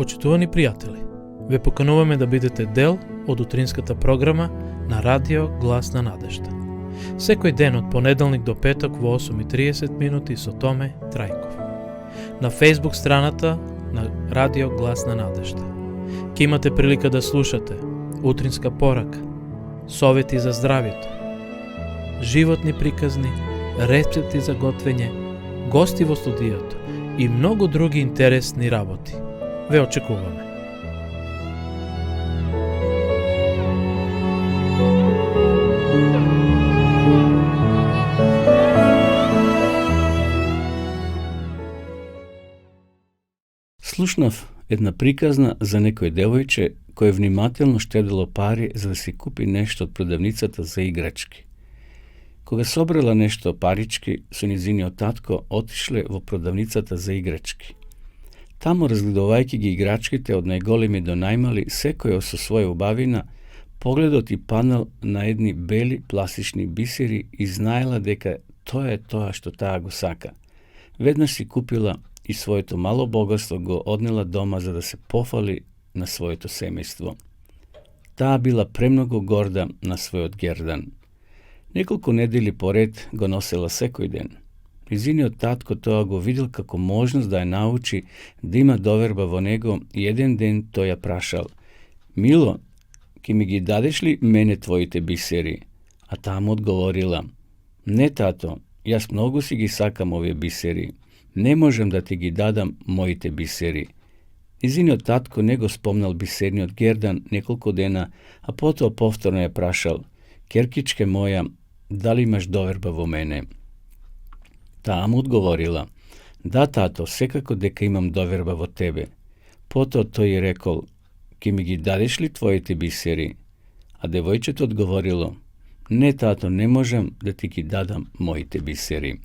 Почитувани пријатели, ве покануваме да бидете дел од утринската програма на Радио Глас на надежда. Секој ден од понеделник до петок во 8:30 минути со Томе Трајков. На Facebook страната на Радио Глас на надежда. Ке имате прилика да слушате утринска порака, совети за здравјето, животни приказни, рецепти за готвење, гости во студиото и многу други интересни работи. Ве очекуваме. Слушнав една приказна за некој девојче кој внимателно штедело пари за да си купи нешто од продавницата за играчки. Кога собрала нешто парички, со низиниот татко отишле во продавницата за играчки. Таму, разгледувајќи ги играчките од најголеми до најмали, секој со своја убавина, погледот и панал на едни бели пластични бисери и знаела дека тоа е тоа што таа го сака. Веднаш си купила и своето мало богатство го однела дома за да се пофали на своето семејство. Таа била премногу горда на својот гердан. Неколку недели поред го носела секој ден. Низиниот татко тоа го видел како можност да ја научи да има доверба во него и еден ден тој ја прашал: "Мило, ке ми ги дадеш ли мене твоите бисери?" А таа му одговорила: "Не, тато, јас многу си ги сакам овие бисери. Не можам да ти ги дадам моите бисери." Низиниот татко не го спомнал бисерниот гердан неколку дена, а потоа повторно ја прашал: "Керкичке моја, дали имаш доверба во мене?" Таа му одговорила: "Да, тато, секако дека имам доверба во тебе." Потоа тој ја рекол: "Ке ми ги дадеш ли твоите бисери?" А девојчето одговорило: "Не, тато, не можам да ти ги дадам моите бисери."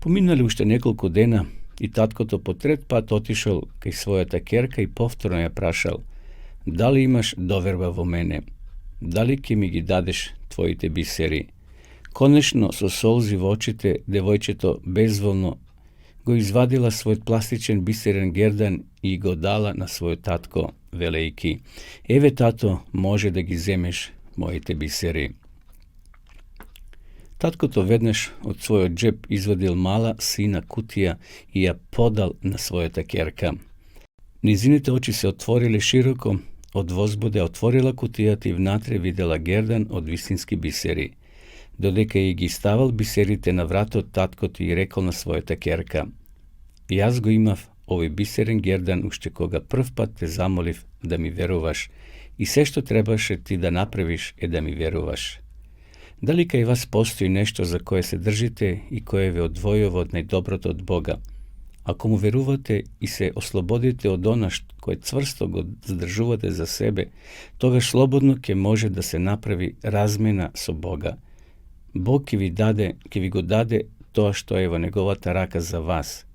Поминали уште неколку дена и таткото по трет пат отишол кај својата керка и повторно ја прашал: "Дали имаш доверба во мене? Дали ке ми ги дадеш твоите бисери?" Конечно, со солзи во очите, девојчето безволно го извадила својот пластичен бисерен гердан и го дала на својот татко, велејки: "Еве, тато, може да ги земеш моите бисери." Таткото веднаш од својот джеб извадил мала сина кутија и ја подал на својата керка. Низините очи се отвориле широко, од возбуда отворила кутијата и внатре видела гердан од вистински бисери. Додека ја ги ставал бисерите на вратот, таткото и рекол на својата керка: "Јас го имав овој бисерен гердан уште кога прв пат те замолив да ми веруваш и се што требаше ти да направиш е да ми веруваш. Дали кај вас постои нешто за кое се држите и кое ве одвојува од најдоброто од Бога? Ако му верувате и се ослободите од она кое цврсто го задржувате за себе, тогаш слободно ќе може да се направи размена со Бога. Бог ќе ви го даде тоа што е во неговата рака за вас: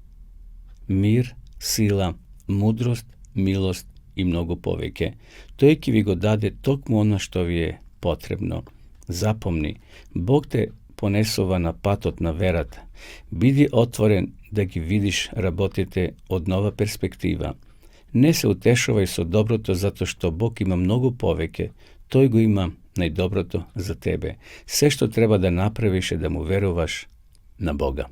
мир, сила, мудрост, милост и многу повеќе. Тој ќе ви го даде токму она што ви е потребно. Запомни, Бог те понесува на патот на верата. Биди отворен да ги видиш работите од нова перспектива. Не се утешувај со доброто затоа што Бог има многу повеќе. Тој го има најдоброто за тебе. Се што треба да направиш е да му веруваш на Бога."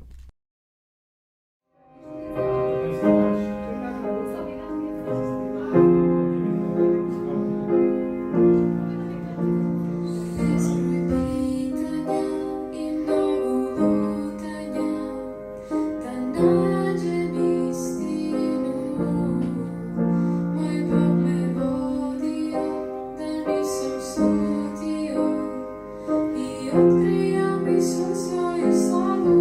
Otkryja mi swą swoją sławą.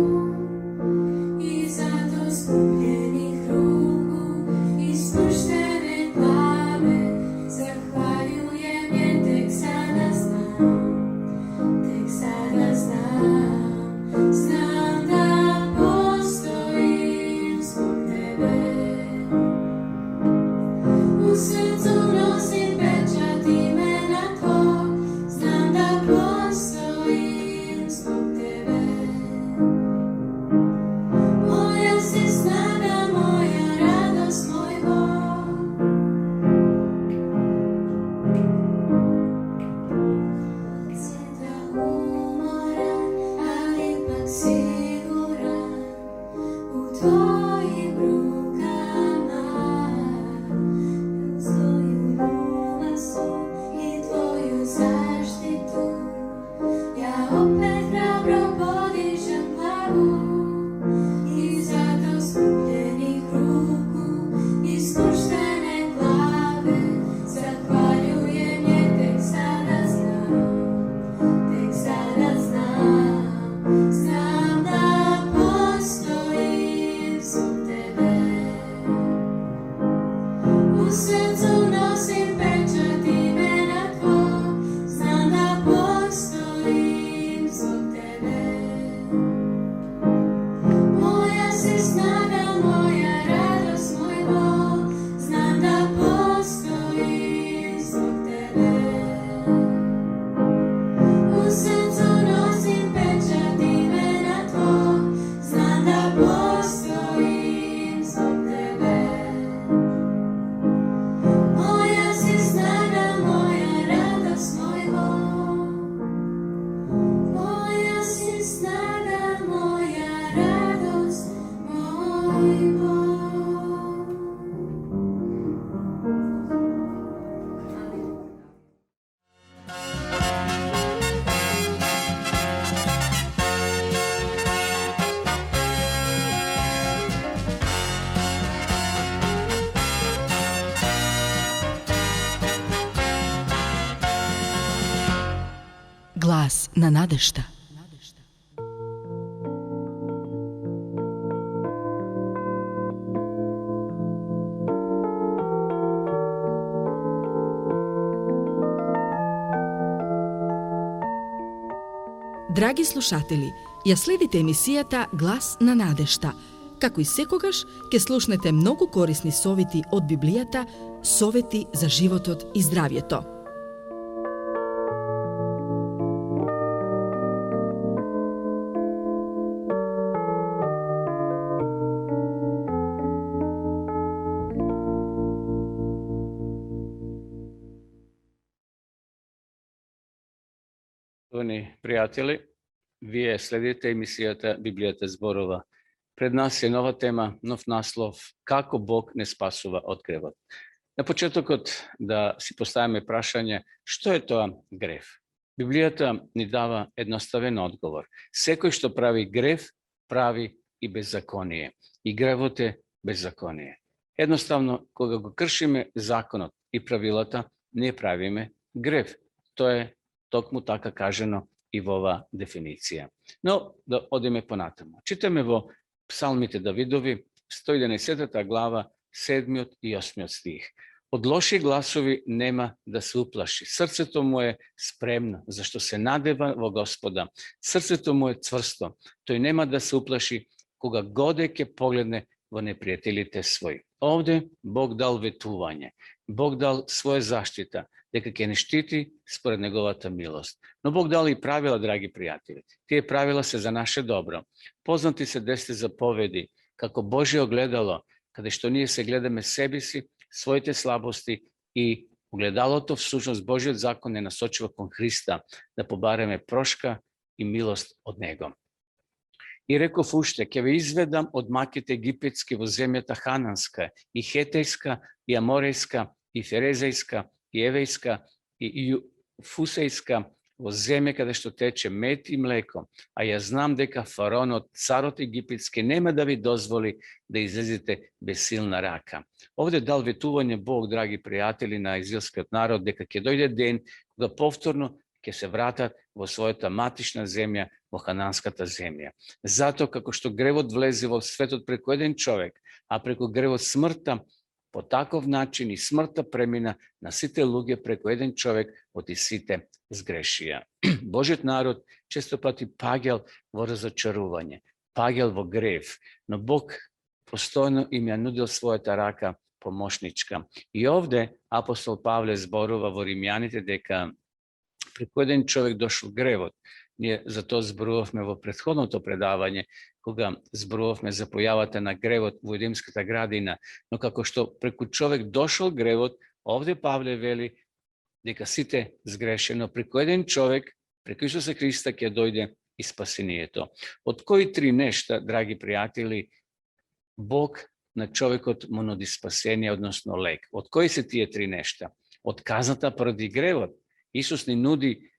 tvojim rukama, svoju ljubav i tvoju zaštitu. Ja opet hrabro podižem glavu i zato skupljenih ruku i spuštene glave zahvaljujem je tek sada znam, znam da postojim zbog tebe. U srcu nosim pečat imena tvog, znam da postojim zbog tebe. Moja si snaga, moja radost, moj Bog, znam da postojim zbog tebe. U srcu nosim pečat imena tvog, znam da postojim zbog tebe. Moja si snaga, moja radost, moj Bog. Moja si snaga, moja radost, moj Bog. Glas na nadešta. Драги слушатели, ја следите емисијата Глас на надежта. Како и секогаш, ќе слушнете многу корисни совети од Библијата, совети за животот и здравјето. Štovani prijatelji, вие следите емисијата Библијата зборува. Пред нас е нова тема, нов наслов, како Бог не спасува од гревот. На почетокот да си поставиме прашање, што е тоа грев? Библијата ни дава едноставен одговор. Секој што прави грев, прави и беззаконие. И гревот е беззаконие. Едноставно, кога го кршиме законот и правилата, не правиме грев. Тоа е токму така кажено и во оваа дефиниција. Но да одиме понатаму. Читаме во Псалмите Давидови, 111 глава, 7 и 8 стих. Од лоши гласови нема да се уплаши. Срцето му е спремно, зашто се надева во Господа. Срцето му е цврсто. Тој нема да се уплаши кога годе ќе погледне во непријателите своји. Овде Бог дал ветување. Бог дал своја заштита, дека ќе не штити според неговата милост. Но Бог дал и правила, драги пријатели. Тие правила се за наше добро. Познати се 10 заповеди, како Божје огледало, каде што ние се гледаме себе си, своите слабости и огледалото всушност Божјиот закон не насочува кон Христа, да побареме прошка и милост од Него. И реков уште, ќе ве изведам од маките египетски во земјата хананска, и хетејска, и аморејска, и ферезејска, и евејска, и фусејска, во земја каде што тече мед и млеко, а ја знам дека фараонот, царот египетски, нема да ви дозволи да излезете без силна рака. Овде дал ветување Бог, драги пријатели, на израелскиот народ, дека ќе дојде ден кога повторно ќе се вратат во својата матична земја, во хананската земја. Зато како што гревот влезе во светот преку еден човек, а преку гревот смртта, по таков начин и смртта премина на сите луѓе преку еден човек, оти сите сгрешија. Божиот народ често пати паѓал во разочарување, паѓал во грев, но Бог постојно им ја нудил својата рака помошничка. И овде апостол Павле зборува во Римјаните дека преку еден човек дошол гревот. Ние за тоа зборувавме во претходното предавање, кога зборувавме за појавата на гревот во Едемската градина, но како што преку човек дошол гревот, овде Павле вели дека сите сгрешено, преку еден човек, преку Исуса Христа ќе дојде и спасението. Од кои три нешта, драги пријатели, Bog na човекот му нуди спасение, односно лек. Од кои се тие три нешта? Од казната поради гревот. Исус ни нуди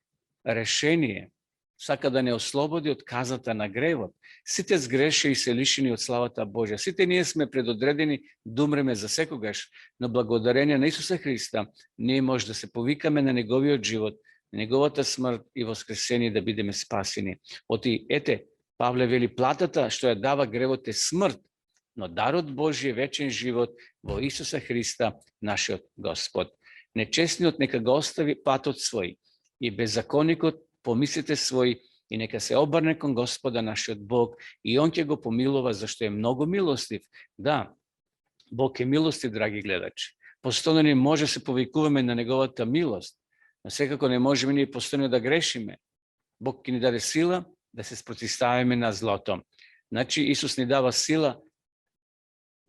решение, сака да не ослободи од казата на гревот. Сите сгреше и се лишени од славата Божја. Сите ние сме предодредени да умреме за секогаш, но благодарение на Исуса Христа ние може да се повикаме на неговиот живот, на неговата смрт и воскресение да бидеме спасени. Оти, ете, Павле вели, платата што ја дава гревот е смрт, но дарот Божји е вечен живот во Исуса Христа, нашиот Господ. Нечестниот нека го остави патот свој и беззаконикот помислите своји и нека се обрне кон Господа нашиот Бог и Он ќе го помилува, зашто е многу милостив. Да, Бог е милостив, драги гледачи. Постојано не може се повикуваме на неговата милост, но секако не можеме ние постојано да грешиме. Бог ќе ни даде сила да се спротивставиме на злото. Значи Исус ни дава сила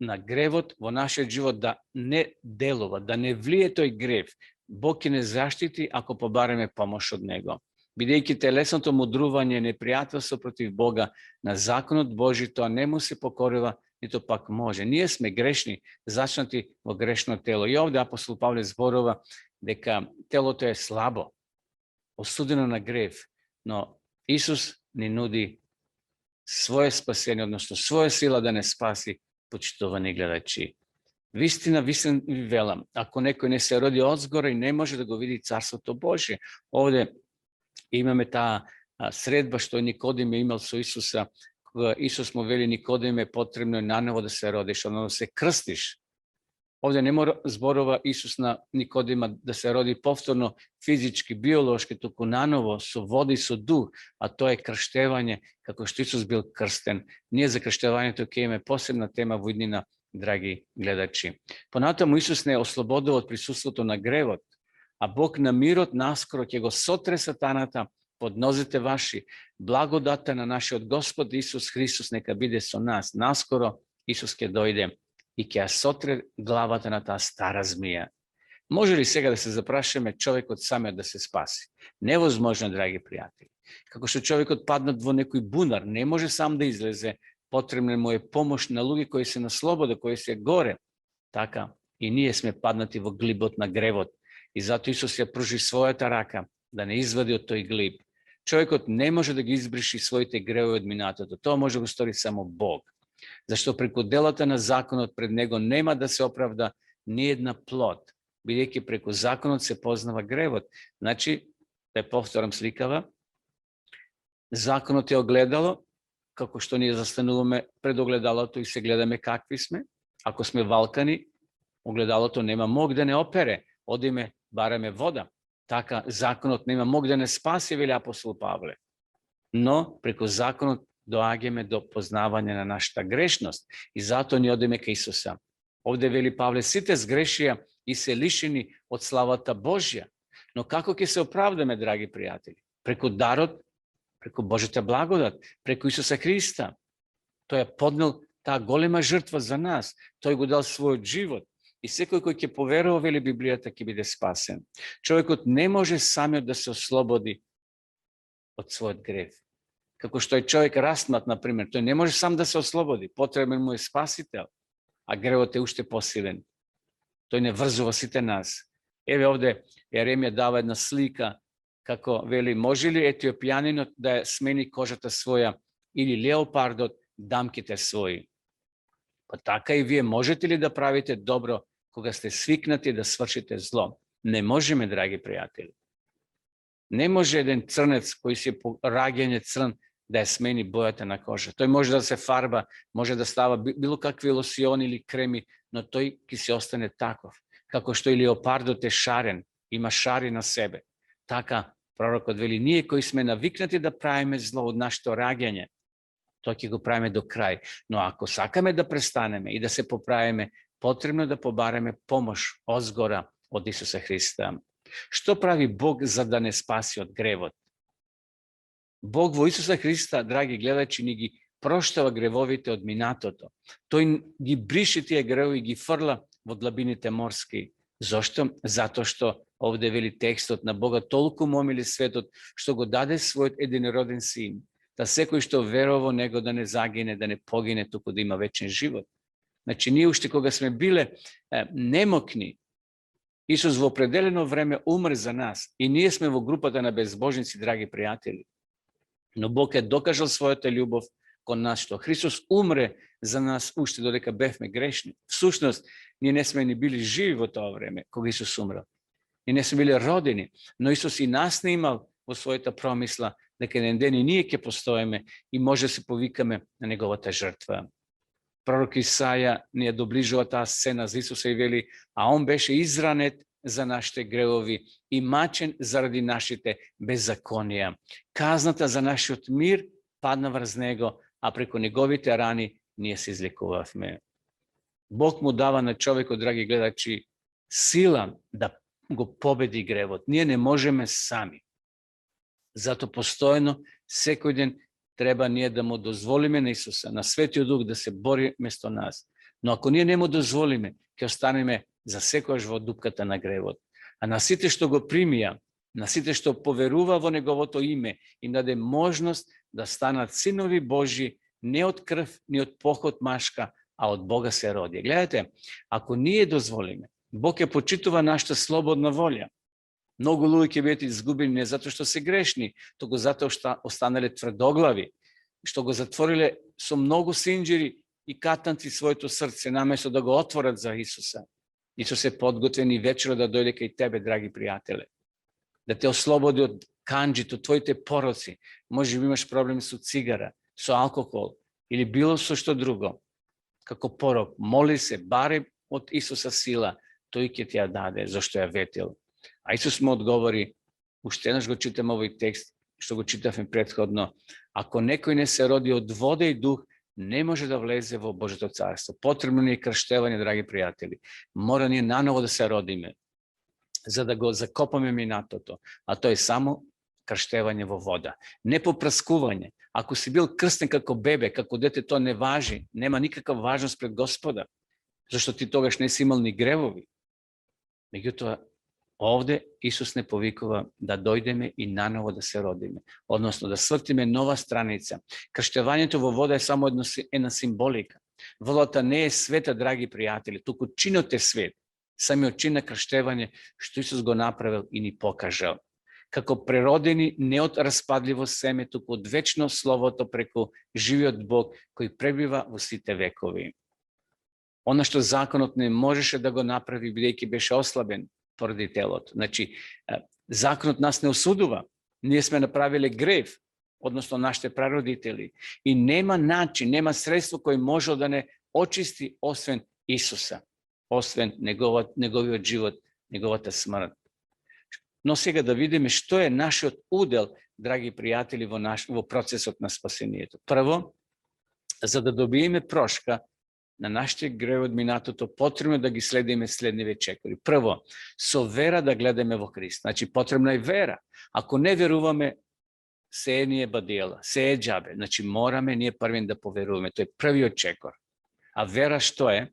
на гревот во нашиот живот да не делува, да не влие тој грев. Бог ќе не заштити ако побареме помош од Него. Бидејќи телесното мудрување, непријателство против Бога на законот Божи, тоа не му се покорува, нито пак може. Ние сме грешни, зачнати во грешно тело. И овде апостол Павле зборува дека телото е слабо, осудено на грев, но Исус ни нуди своје спасение, односно своја сила да не спаси, почитувани гледачи. Вистина ви велам, ако некој не се роди одзгора и не може да го види Царството Божие. Овде имаме таа средба што Никодим е имал со Исуса, кога Исус му вели, Никодим е потребно наново да се родиш, односно да се крстиш. Овде не мора зборува Исус на Никодима да се роди повторно физички, биолошки, туку наново со вода и со дух, а тоа е крштевање, како што Исус бил крстен. Ние за крштевањето ќе имаме посебна тема во иднина, драги гледачи. Понатаму Исус не ослободува од присуството на гревот, а Бог на мирот наскоро ќе го сотре сатаната под нозете ваши. Благодата на нашиот Господ Исус Христос нека биде со нас. Наскоро Исус ќе дојде и ќе ја сотре главата на таа стара змија. Може ли сега да се запрашаме човекот самиот да се спаси? Невозможно, драги пријатели. Како што човекот паднат во некој бунар, не може сам да излезе, потребна му е помош на луѓе кои се на слобода, кои се горе. Така и ние сме паднати во глибот на гревот. И затоа Исус ја пружи својата рака да не извади од тој глиб. Човекот не може да ги избриши своите гревови од минатото. Тоа може да го стори само Бог. Зашто преку делата на законот пред него нема да се оправда ни една плод, бидејќи преку законот се познава гревот. Значи, да повторам сликава, законот е огледало, како што ние застануваме пред огледалото и се гледаме какви сме. Ако сме валкани, огледалото нема мог да не опере, одиме, бараме вода. Така, законот нема мог да не спаси, вели апостол Павле. Но преку законот доаѓаме до познавање на нашата грешност и затоа ни одиме кај Исуса. Овде вели Павле, сите сгрешија и се лишени од славата Божја. Но како ќе се оправдаме, драги пријатели? Преку дарот, преку Божјата благодат, преку Исуса Христа. Тој е поднел таа голема жртва за нас. Тој го дал својот живот. И секој кој ќе поверува, вели Библијата, ќе биде спасен. Човекот не може самиот да се ослободи од својот грев. Како што е човек растмат, например, тој не може сам да се ослободи. Потребен му е спасител, а гревот е уште посилен. Тој не врзува сите нас. Еве овде Еремија дава една слика, како вели, може ли етиопјанинот да ја смени кожата своја или леопардот дамките своји? Па така и вие можете ли да правите добро кога сте свикнати да свршите зло? Не можеме, драги пријатели. Не може еден црнец кој си по раѓање црн да ја смени бојата на кожа. Тој може да се фарба, може да става било какви лосиони или креми, но тој ќе се остане таков. Како што и леопардот е шарен, има шари на себе. Така, пророкот вели, ние кои сме навикнати да правиме зло од нашето раѓање, тоа ќе го правиме до крај. Но ако сакаме да престанеме и да се поправиме, потребно да побареме помош одзгора од Исуса Христа. Што прави Бог за да не спаси од гревот? Бог во Исуса Христа, драги гледачи, ни ги проштава гревовите од минатото. Тој ги брише тие гревови и ги фрла во длабините морски. Зошто? Затоа што овде вели текстот на Бога толку му омили светот, што го даде својот единороден син, да секој што верува во него да не загине, да не погине, туку да има вечен живот. Значи, ние уште кога сме биле немокни, Исус во определено време умре за нас и ние сме во групата на безбожници, драги пријатели. Но Бог е докажал својата љубов кон нас, што Христос умре за нас уште додека бевме грешни. Всушност, ние не сме ни били живи во тоа време, кога Исус умрал. Ние не сме били родени, но Исус и нас не имал во својата промисла дека еден ден и ние ќе постоеме и може да се повикаме на неговата жртва. Пророк Исаја ни ја доближува таа сцена за Исуса и вели, а он беше изранет за нашите гревови и мачен заради нашите беззаконија. Казната за нашиот мир падна врз него, а преку неговите рани ние се излекувавме. Бог му дава на човекот, драги гледачи, сила да го победи гревот. Ние не можеме сами. Зато постојано, секој ден, треба ние да му дозволиме на Исуса, на Светиот Дух да се бори место нас. Но ако ние не му дозволиме, ќе останеме за секојаш во дупката на гревот. А на сите што го примија, на сите што поверува во неговото име, им даде можност да станат синови Божи, не од крв, ни од поход машка, а од Бога се роди. Гледате, ако ние дозволиме, Бог ја почитува нашата слободна волја. Многу луѓе ќе бидат изгубени не затоа што се грешни, туку затоа што останале тврдоглави, што го затвориле со многу синџири и катанци своето срце, наместо да го отворат за Исуса. Исус е подготвен и вечера да дојде кај тебе, драги пријателе. Да те ослободи од канџито, твоите пороци. Може би имаш проблем со цигара, со алкохол или било со што друго. Како порок, моли се, баре од Исуса сила, тој ќе ти ја даде, зашто ја ветил. А Исус му одговори, уште еднаш го читам овој текст, што го читавме претходно, ако некој не се роди од вода и дух, не може да влезе во Божето царство. Потребно ни е крштевање, драги пријатели. Мора ние наново да се родиме, за да го закопаме минатото. А тоа е само крштевање во вода. Не попраскување. Ако си бил крстен како бебе, како дете, тоа не важи. Нема никаква важност пред Господа. Зашто ти тогаш не си имал ни гревови. Меѓутоа, овде Исус не повикува да дојдеме и наново да се родиме, односно да свртиме нова страница. Крштевањето во вода е само една символика. Водата не е света, драги пријатели, туку чинот е свет. Самиот чин на крштевање што Исус го направил и ни покажал. Како преродени не од распадливо семе, туку од вечно словото преку живиот Бог кој пребива во сите векови. Она што законот не можеше да го направи, бидејќи беше ослабен поради телото. Значи, законот нас не осудува. Ние сме направиле грев, односно нашите прародители. И нема начин, нема средство кој може да не очисти освен Исуса, освен неговиот живот, неговата смрт. Но сега да видиме што е нашиот удел, драги пријатели, во процесот на спасението. Прво, за да добиеме прошка на нашите греви од минатото, потребно да ги следиме следниве чекори. Прво, со вера да гледаме во Христ. Значи, потребна е вера. Ако не веруваме, се е ние бадиела, се е џабе. Значи, мораме ние првен да поверуваме. Тој е првиот чекор. А вера што е?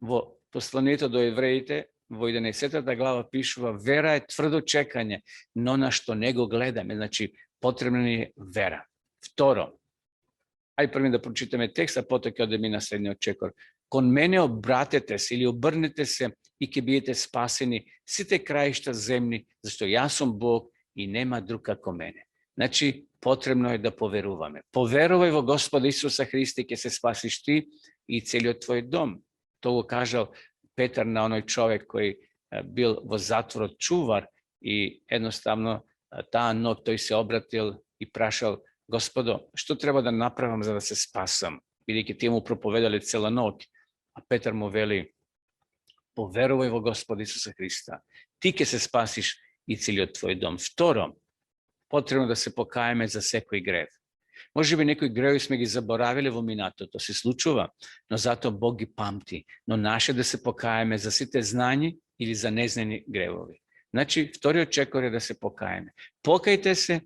Во посланието до евреите, во 11 глава пишува, вера е тврдо чекање, но на што не го гледаме. Значи, потребна ни е вера. Второ, ајде првен да прочитаме текст, а потоа ќе одеме на следниот чекор. Кон мене обратете се или обрнете се и ќе бидете спасени сите краишта земни, зашто јас сум Бог и нема друг како мене. Значи, потребно е да поверуваме. Поверувај во Господа Исуса Христа и ќе се спасиш ти и целиот твој дом. Тоа го кажал Петар на оној човек кој бил во затворот чувар и едноставно таа ноќ тој се обратил и прашал: Господо, што треба да направам за да се спасам? Бидејќи тие му проповедале цела ноќ. А Петар му вели: поверувај во Господа Исуса Христа. Ти ќе се спасиш и целиот твој дом. Второ, потребно да се покаеме за секој грев. Може би некои греви сме ги заборавиле во минатото, се случува, но затоа Бог ги памти. Но наше да се покаеме за сите знани или за незнани гревови. Значи, вториот чекор е да се покаеме. Покајте се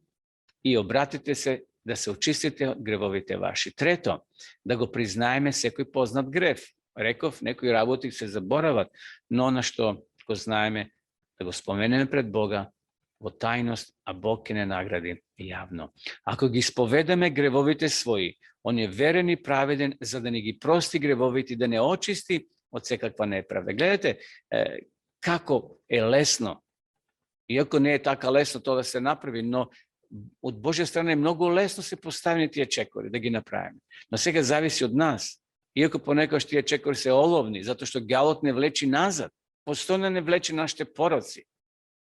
и обратите се да се очистите од гревовите ваши. Трето, да го признаеме секој познат грев. Реков, некои работи се заборават, но на што го знаеме, да го споменеме пред Бога во тајност, а Бог ќе не награди јавно. Ако ги исповедаме гревовите своји, Он е верен и праведен за да не ги прости гревовите, да не очисти од секаква неправда. Гледате како е лесно, иако не е така лесно тоа да се направи, но од Божја страна е многу лесно се поставени тие чекори да ги направиме. Но сега зависи од нас. Иако понекогаш тие чекори се оловни, затоа што ѓавот не влечи назад, постојано не влечи нашите пороци.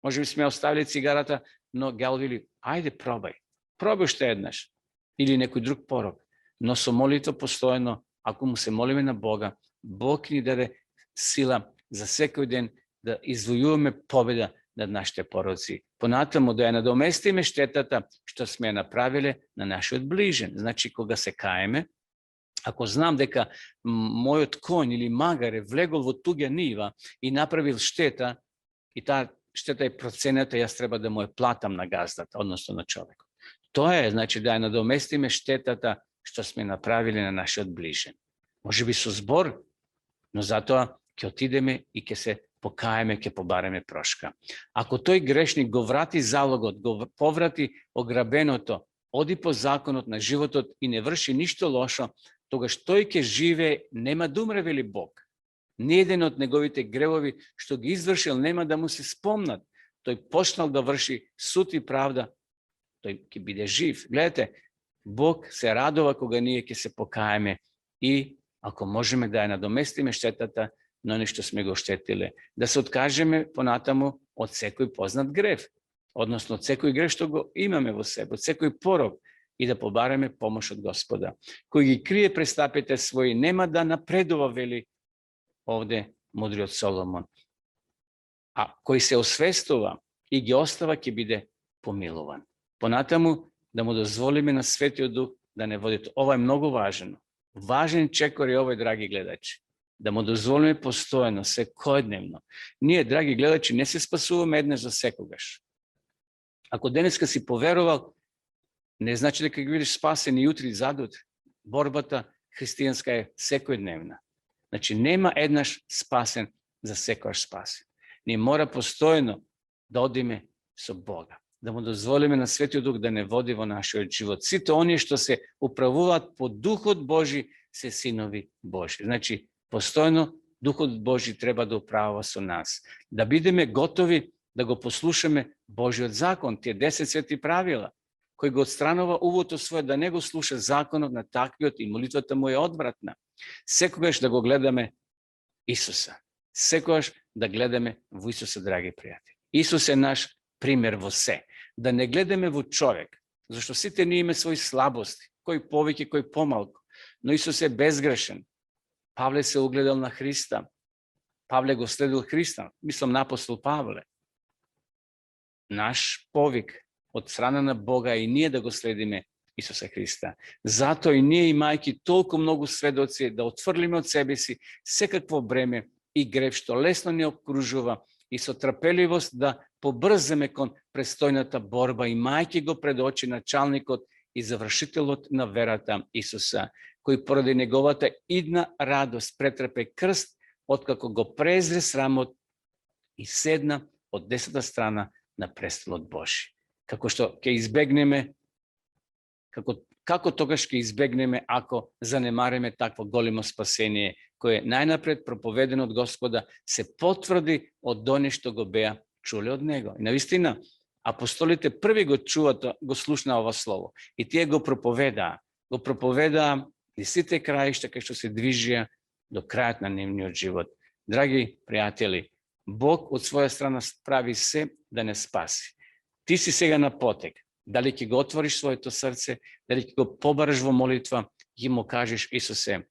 Може би сме оставили цигарата, но ѓавот вели, ајде пробај. Пробај уште еднаш. Или некој друг порок. Но со молитва постојано, ако му се молиме на Бога, Бог ни даде сила за секој ден да извојуваме победа над нашите пороци. Понатаму да ја надоместиме штетата што сме направиле на нашиот ближен. Значи, кога се каеме, ако знам дека мојот конј или магар е влегол во туѓа нива и направил штета, и таа штета е процената, јас треба да му ја платам на газдата, односно на човекот. Тоа е, значи, да ја надоместиме штетата што сме направили на нашиот ближен. Може би со збор, но затоа ќе отидеме и ќе се покаеме, ќе побареме прошка. Ако тој грешник го врати залогот, го поврати ограбеното, оди по законот на животот и не врши ништо лошо, тогаш тој ќе живее, нема да умре, вели Бог. Ниеден од неговите гревови што ги извршил нема да му се спомнат. Тој почнал да врши суд и правда, тој ќе биде жив. Гледате, Бог се радува кога ние ќе се покаеме и ако можеме да ја надоместиме штетата на нешто сме го штетиле, да се откажеме понатаму од секој познат грев, односно од секој грев што го имаме во себе, од секој порок и да побареме помош од Господа. Кој ги крие престапите своји нема да напредува, вели овде мудриот Соломон. А кој се освестува и ги остава ќе биде помилуван. Понатаму да му дозволиме на Светиот Дух да не води. Ова е многу важно. Важен чекор е овој, драги гледачи. Да му дозволиме постојано, секојдневно. Ние, драги гледачи, не се спасуваме еднаш за секогаш. Ако денеска си поверувал, не значи дека ги бидеш спасен и утре и задутре. Борбата христијанска е секојдневна. Значи, нема еднаш спасен за секојаш спасен. Ние мора постојано да одиме со Бога, да му дозволиме на Светиот Дух да не води во нашиот живот. Сите оние што се управуваат по Духот Божи се синови Божи. Значи, постојано Духот Божи треба да управува со нас. Да бидеме готови да го послушаме Божиот закон, тие 10 свети правила, кој го отстранува увото свое, да не го слуша законот на таквиот и молитвата му е одвратна. Секогаш да го гледаме Исуса. Секогаш да гледаме во Исуса, драги пријатели. Исус е наш пример во се. Да не гледаме во човек, зашто сите ние имаме своји слабости, кој повеќе, кој помалку. Но Исус е безгрешен. Павле се угледал на Христа. Павле го следил Христа. Мислам на апостол Павле. Наш повик од страна на Бога и ние да го следиме Исуса Христа. Зато и ние, имајќи толку многу сведоци, да отфрлиме од себе си секакво бреме и грев што лесно ни окружува и со трпеливост да побрземе кон престојната борба, имајќи го пред очи началникот и завршителот на верата Исуса, кој поради неговата идна радост претрпе крст, откако го презре срамот и седна од десната страна на престолот Божи. Како што ќе избегнеме, како тогаш ќе избегнеме ако занемариме такво големо спасение, кое најнапред проповедено од Господа се потврди од оне што го беа чуле од него. И навистина, апостолите први го чуваат, го слушна ова слово и тие го проповедаа и сите краишта кај што се движија до крајот на нивниот живот. Драги пријатели, Бог од своја страна прави се да не спаси. Ти си сега на потек. Дали ќе го отвориш своето срце, дали ќе го побараш во молитва и му кажеш: Исусе,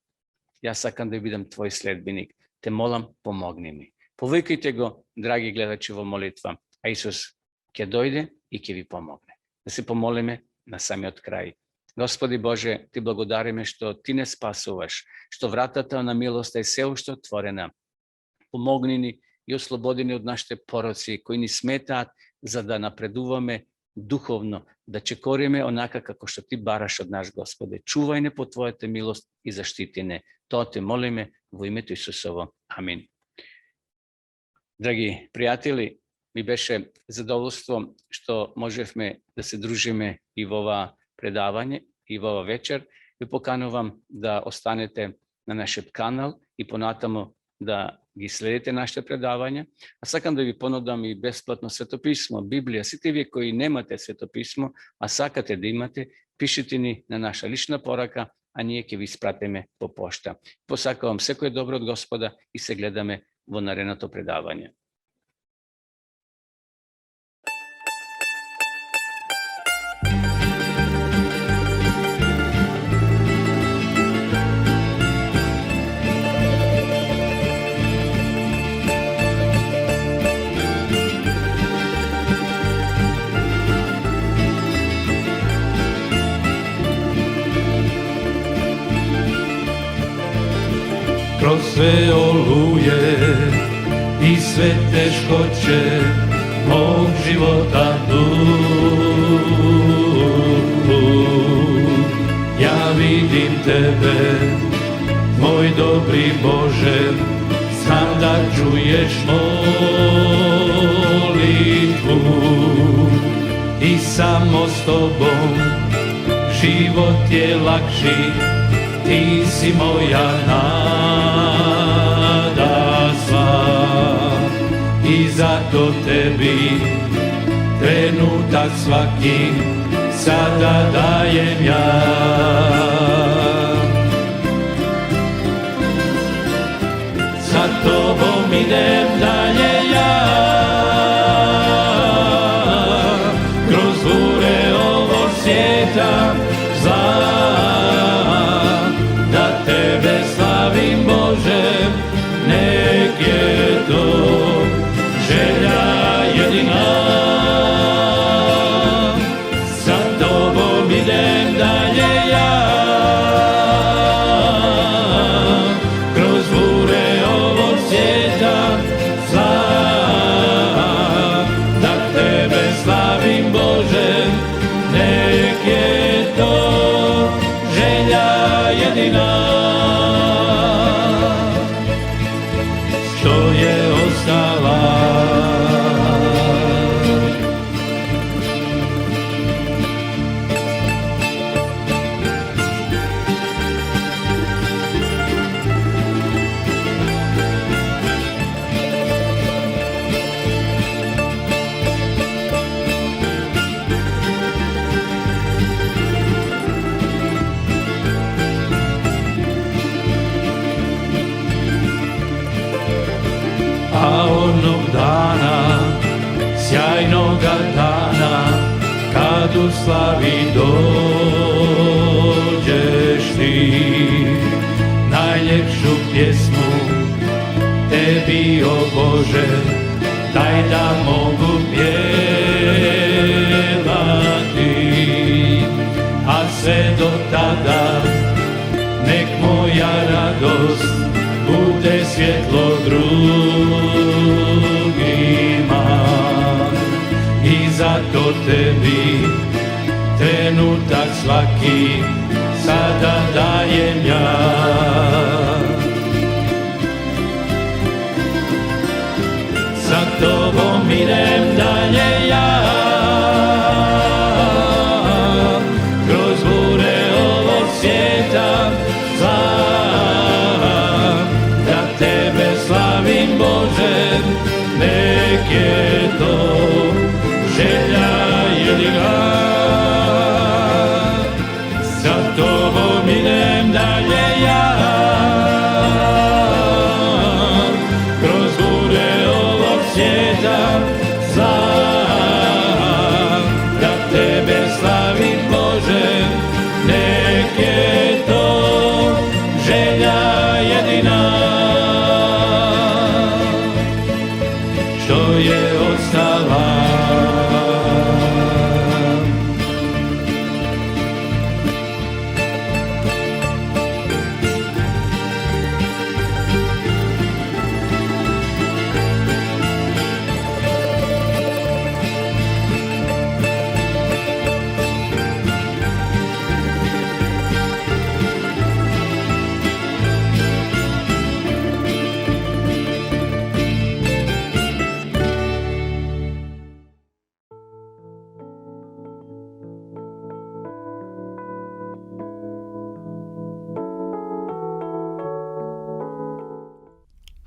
јас сакам да бидам твој следбеник. Те молам, помогни ми. Повикајте го, драги гледачи, во молитва, а Исус ќе дојде и ќе ви помогне. Да се помолиме на самиот крај. Господи Боже, ти благодариме што ти не спасуваш, што вратата на милоста е се уште отворена. Помогни ни и ослободи ни од нашите пороци кои ни сметаат за да напредуваме духовно, да чекориме онака како што ти бараш од нас, Господе. Чувај не по твојата милост и заштити не. Тоа те молиме во името Исусово. Амин. Драги пријатели, mi beše zadovoljstvo što možeme da se družime i v ova predavanje i v ova večer. I pokanujem, da ostanete na našem kanal i ponatamo da gi sledite naše predavanja. A sakam da vi ponudam i besplatno svetopismo, Biblija. Svi vi koji nemate svetopismo, a sakate da imate, pišite ni na naša lična poraka, a nije ki vi sprateme po pošta. Posakavam sve koje je dobro od Gospoda i se gledame vo naredno predavanje. Kroz sve oluje i sve teškoće mog života tu, ja vidim tebe, moj dobri Bože, znam da čuješ molitvu i samo s tobom život je lakši. Ti si moja nada sva i zato tebi trenutak svaki sada dajem ja. Sa tobom idem dalje ja, kroz bure ovog svijeta zla. Nek je to želja jedina, sa tobom idem dalje ja, kroz bure ovog svijeta zla, da tebe slavim Bože, nek je to želja jedina. A onog dana, sjajnoga dana, kad u slavi dođeš ti, najljepšu pjesmu tebi, o Bože, daj da mogu pjevati, a sve do tada nek moja radost bude svjetlo drugima i zato tebi trenutak svaki sada dajem ja. Sa tobom idem dalje ja, kroz bure ovog svijeta zla. Bože, nek je to želja jedina, sa tobom idem dalje ja, kroz bure ovog svijeta zla, da tebe slavim Bože, nek je to želja jedina. Što je ostala.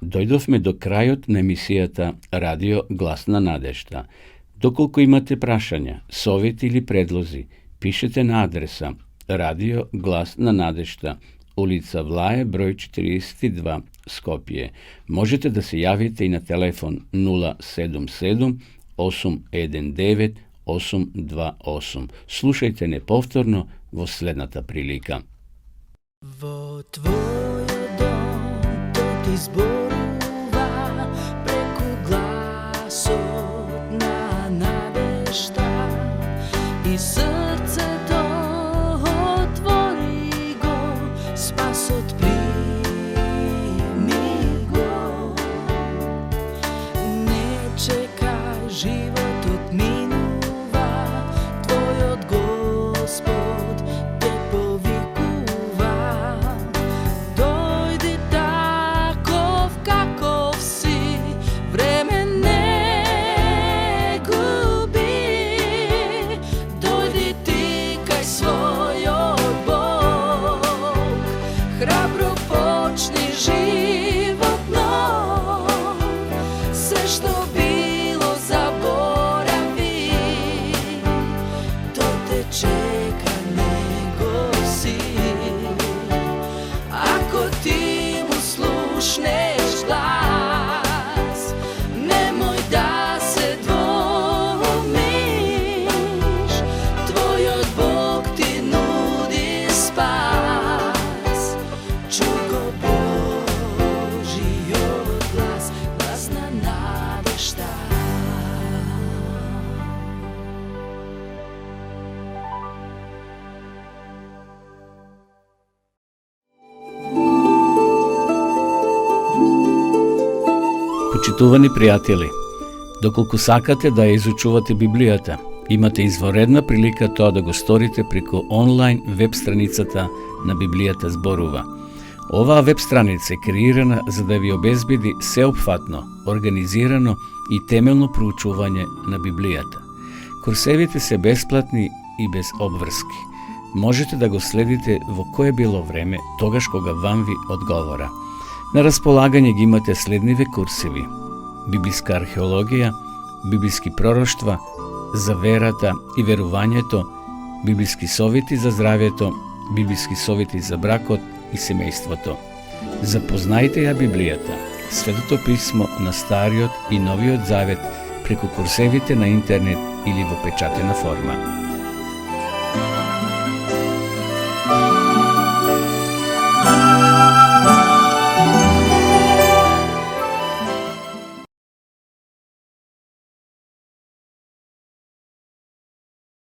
Дојдовме до крајот на емисијата Радио Глас на надежда. Доколку имате прашања, совети или предлози, пишете на адреса Радио Глас на надежда, улица Влае, број 42, Скопје. Можете да се јавите и на телефон 077 819 828. Слушајте неповторно во следната прилика. Во твојот дом тој ти зборува преку гласот на надежда и срцето отвори го, спасот прими го. Не чекај, животот минува, твојот Господ те повикува. Дојди таков каков си, време не губи. Дојди ти кај својот Бог, храбро почни живот нов. Се што било заборави, то те чека, него си. Ако ти му слушнеш глас, немој да се двомиш, твојот Бог ти нуди спас. Чуј го Божиот глас, глас на надежда. Почитувани пријатели, доколку сакате да ја изучувате Библијата, имате изворедна прилика тоа да го сторите преку онлайн веб страницата на Библијата зборува. Оваа веб страница е креирана за да ви обезбеди сеопфатно, организирано и темелно проучување на Библијата. Курсевите се бесплатни и без обврски. Можете да го следите во кое било време, тогаш кога вам ви одговора. На располагање ги имате следниве курсеви: библиска археологија, библиски пророштва, за верата и верувањето, библиски совети за здравјето, библиски совети за бракот и семејството. Запознајте ја Библијата, Светото писмо на Стариот и Новиот Завет преку курсевите на интернет или во печатена форма.